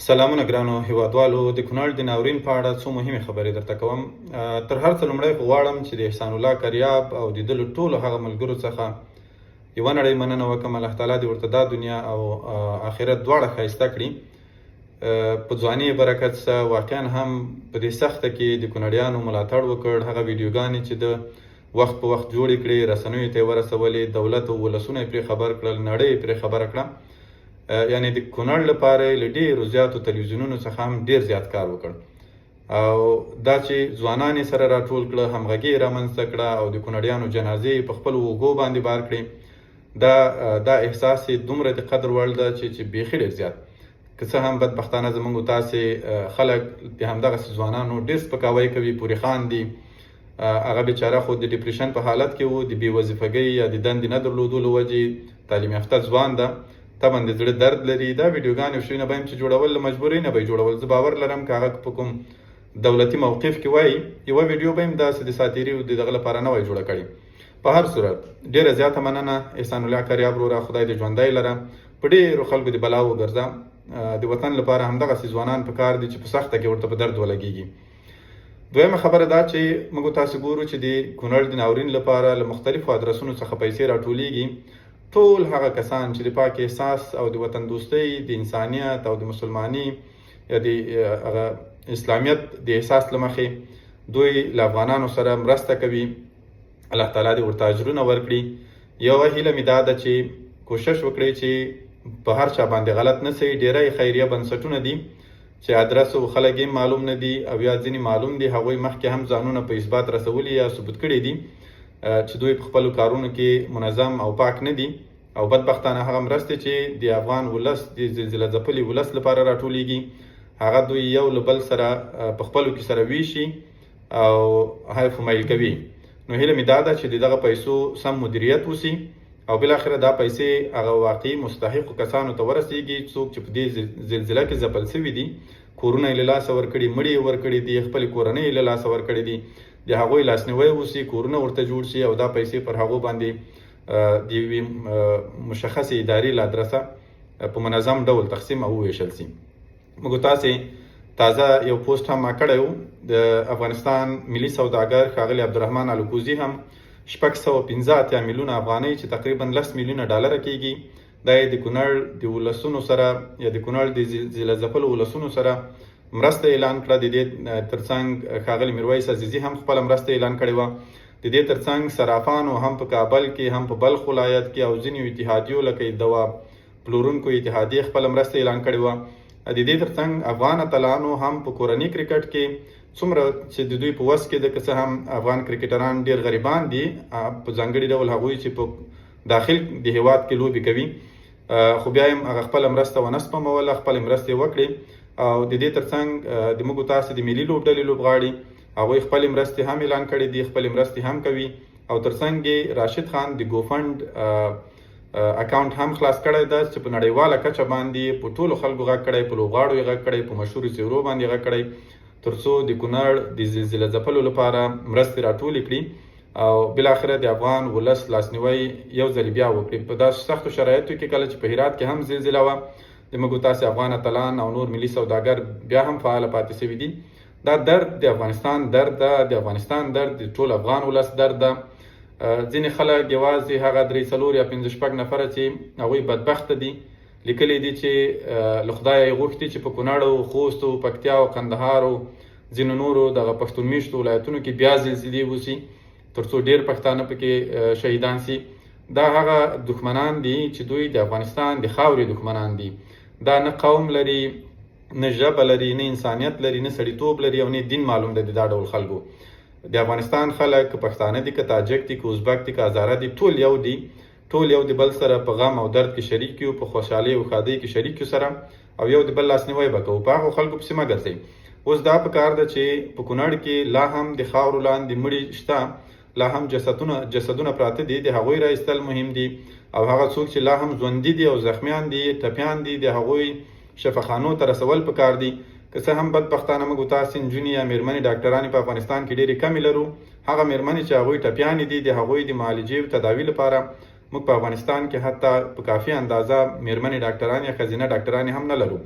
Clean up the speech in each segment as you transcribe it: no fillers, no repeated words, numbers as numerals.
سلامونه ګرانو هیوادوالو، د کونړ د ناورین په اړه څو مهمې خبرې درته کوم. تر هر څه لومړی خو غواړم چې د احسان الله کریاب او د ده له ټولو هغه ملګرو څخه یوه نړۍ مننه وکړم. الله تعالی دې ورته دا دنیا او آخرت دواړه ښایسته کړي. په ځواني یې برکت شه. واقعا هم په دې سخته کې د کونړیانو ملاتړ وکړ. هغه ویډیوګانې چې د وخت په وخت جوړې کړې، رسنیو ته یې ورسولې، دولت او ولسونه یې پرې خبر کړل، نړۍ یې پرې خبره کړه. یعنی د کونړ لپاره له ډېرو زیاتو تلویزیونونو څخه هم ډېر زیات کار وکړ، او دا چې ځوانان یې سره راټول کړه، همغږي یې رامنځته کړه او د کونړیانو جنازې په خپلو اوږو باندې بار کړې. دا احساس یې دومره د قدر وړ ده چې بیخي ډېر زیات. که څه هم بدبختانه زموږ تاسې خلک د همدغسې ځوانانو ډېر سپکاوی کوي، پورې خاندي. هغه بیچاره خو د ډیپریشن په حالت کې و، د بې وظیفګۍ یا د دندې نه درلودو له وجې. تعلیم یافته ځوان ده، طبعا د زړه درد لري. دا ویډیوګانې او شیونه به یم چې جوړول له مجبورۍ نه به یې جوړول. زه باور لرم که هغه په کوم دولتي موقف کې وایي، یوه ویډیو به یم داسې د ساتیري او د دغه لپاره نه وای جوړه کړې. په هر صورت ډېره زیاته مننه احسان الله کریاب وروره، خدای دې ژوندی لره. په ډېرو خلکو دې بلا وګرځه. د وطن لپاره همدغسې ځوانان په کار دي چې په سخته کې ورته په درد ولګېږي. دویمه خبره دا چې موږ تاسو ګورو چې د کونړ د ناورین لپاره له مختلفو ادرسونو څخه پیسې راټولیږي. ټول هغه کسان چې د پاک احساس او د وطن دوستۍ، د انسانیت او د مسلمانۍ یا د اسلامیت د احساس له مخې دوی له افغانانو سره مرسته کوي. الله تعالی دې ورته اجرونه ورکړي. یوه هیله مې دا ده چې کوشش وکړئ چې په هر چا باندې غلط نه سئ. ډېری خیریه بنسټونه دي چې ادرس او خلک یې معلوم نه دي، او یا ځینې معلوم دي، هغوی مخکې هم ځانونه په اثبات رسولي یا ثبوت کړي دي چې دوی په خپلو کارونو کې منظم او پاک نه دي. او بدبختانه هغه مرستې چې د افغان ولس، د زلزله ځپلي ولس لپاره راټولیږي، هغه دوی یو له بل سره په خپلو کې سره ویشي او حیف میل کوي. نو هیله مې دا ده چې د دغه پیسو سم مدیریت وسي او بالاخره دا پیسې هغه واقعي مستحقو کسانو ته ورسیږي. څوک چې په دې زلزله کې ځپل سوي دي، کورونه یې له لاسه ورکړي، مړي یې ورکړي دي، خپلې کورنۍ یې له لاسه ورکړي دي، د هغوی لاسنیوی وسي، کورونه ورته جوړ شي او دا پیسې پر هغو باندې د یوې مشخصې ادارې له ادرسه په منظم ډول تقسیم او وویشل شي. موږ تاسې تازه یو پوسټ هم ما کړی و. د افغانستان ملي سوداګر ښاغلي عبدالرحمن الکوزي هم 615 میلیونه افغانۍ چې تقریبا 10 میلیونه ډالره کیږي، دا یې د کونړ د ولسونو سره یا د کونړ د زلزله ځپلو ولسونو سره مرسته اعلان کړه. د دې ترڅنګ ښاغلي میرویس عزیزي هم خپله مرسته اعلان کړې وه. د دې ترڅنګ صرافانو هم په کابل کې، هم په بلخ ولایت کې او ځینې اتحادیو لکه دوا پلورونکو اتحادیې خپله مرسته اعلان کړې وه. د دې ترڅنګ افغان اتلانو هم په کورني کرکټ کې څومره چې د دوی په وس کې ده، که څه هم افغان کرکټران ډېر غریبان دي، په ځانګړي ډول هغوی چې په داخل د هیواد کې لوبې کوي، خو بیا هم هغه خپله مرسته ونه سپموله، خپلې مرستې وکړې. او د دې ترڅنګ د موږ تاسې د ملي لوبډلې لوبغاړي هغوی خپلې مرستې هم اعلان کړي دي، خپلې مرستې هم کوي. او ترڅنګ یې راشد خان د ګوفند اکاونټ هم خلاص کړی ده چې په نړیواله کچه باندې په ټولو خلکو غږ کړی، په لوبغاړو یې غږ کړی، په مشهورو څېرو باندې غږ کړی، تر څو د کونړ د زلزله ځپلو لپاره مرستې راټولې کړي او بالاخره د افغان ولس لاسنیوی یو ځل بیا وکړي. په داسې سختو شرایطو کې کله چې په هرات کې هم زلزله وه، د موږ تاسې افغان اتلان او نور ملي سوداګر بیا هم فعاله پاتې شوي دي. دا درد د افغانستان درد ده، د افغانستان درد د ټول افغان ولس درد ده. ځینې خلک یوازې هغه 3 4 یا 5 6 نفره چې هغوی بدبخته دي لیکلي دي چې له خدایه یې غوښتي چې په کونړ او خوست او پکتیا او کندهار او ځینو نورو دغه پښتون میشتو ولایتونو کې بیا زلزلې وشي تر څو ډېر پښتانه پکې شهیدان سي. دا هغه دښمنان دي چې دوی د افغانستان د خاورې دښمنان دي. دا نه قوم لري، نه ژبه لري، نه انسانیت لري، نه سړیتوب لري او نه دین معلوم دی. دا ډول خلکو د افغانستان خلک، که پښتانه دي، که تاجک دي، که ازبک دي، که هزاره دي، ټول یو دي. ټول یو د بل سره په غم او درد کې شریک یو، په خوشحالۍ او ښادۍ کې شریک یو سره، او یو د بل لاسنیوی به کوو. په هغو خلکو پسې مه ګرځئ. اوس دا پکار ده چې په کونړ کې لا هم د خاورو لاندې مړي شته، لا هم جسدونه پراته دي، د هغوی را ایستل مهم دي. او هغه څوک چې لا هم ژوندي دي او زخمیان دي، ټپیان دي، د هغوی شفاخانو ته رسول پکار دي. که څه هم بدبختانه موږ تاسې نجونې یا مېرمنې ډاکټرانې په افغانستان کې ډېرې کمې لرو، هغه مېرمنې چې هغوی ټپیانې دي، د هغوی د معالجې او تداوي لپاره موږ په افغانستان کې حتی په کافي اندازه مېرمنې ډاکټرانې یا ښځینه ډاکټرانې هم نه لرو.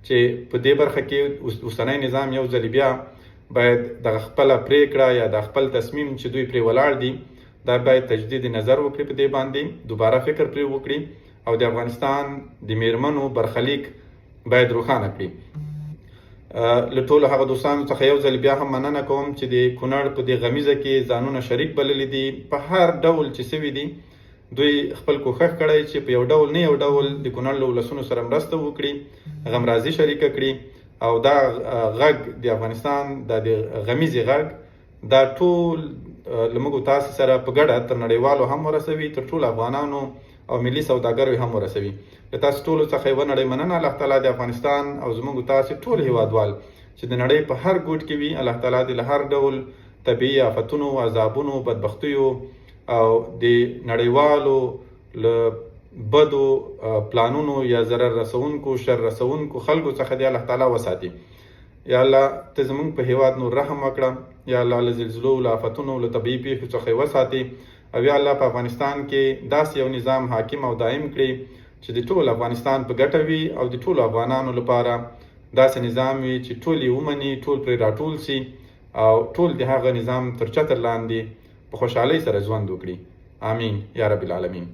چې په دې برخه کې اوسنی نظام یو ځل بیا باید د خپله پریکړه یا د خپل تصمیم چې دوی پرې ولاړ دي دا باید تجدید نظر وکړي په دې باندې، دوباره فکر پرې وکړي او د افغانستان د میرمنو برخلیک باید روښانه کړي. له ټولو هغه دوستانو څخه یو ځل بیا هم مننه کوم چې د کونړ په دې غمیزه کې ځانونه شریک بللی دي. په هر ډول چې سوي دي دوی خپل کوښښ کړی چې په یو ډول نه یو ډول د کونړ له ولسونو سره مرسته وکړي، غمرازي شریکه کړي او دا غږ د افغانستان د غمیزې غږ دا ټول له موږ تاسو سره په ګډه تر نړیوالو هم ورسوي، تر ټولو افغانانو او ملي سوداګرو هم ورسوي. له تاسو ټولو څخه یوه نړۍ مننه. الله تعالی د افغانستان او زموږ تاسو ټول هیوادوال چې د نړۍ په هر ګوټ کې وي، الله تعالی د له هر ډول طبیعي آفتونو، عذابونو، بدبختیو او د نړیوالو له بدو پلانونو یا ضرر رسونکو، شر رسونکو خلکو څخه دی الله تعالی وساتي. یا الله ته زموږ په هیواد نور رحم وکړه، یا الله له زلزلو، له آفتونو، له طبیعي پیښو څخه وساتي، او یا الله په افغانستان کې داسې یو نظام حاکم او دائم کړي چې د ټول افغانستان په ګټه وي او د ټولو افغانانو لپاره داسې نظام وي چې ټول یې ومني، ټول پرې راټول سي او ټول د هغه نظام تر چتر لاندې په خوشحالۍ سره ژوند وکړي. آمین یا رب العالمین.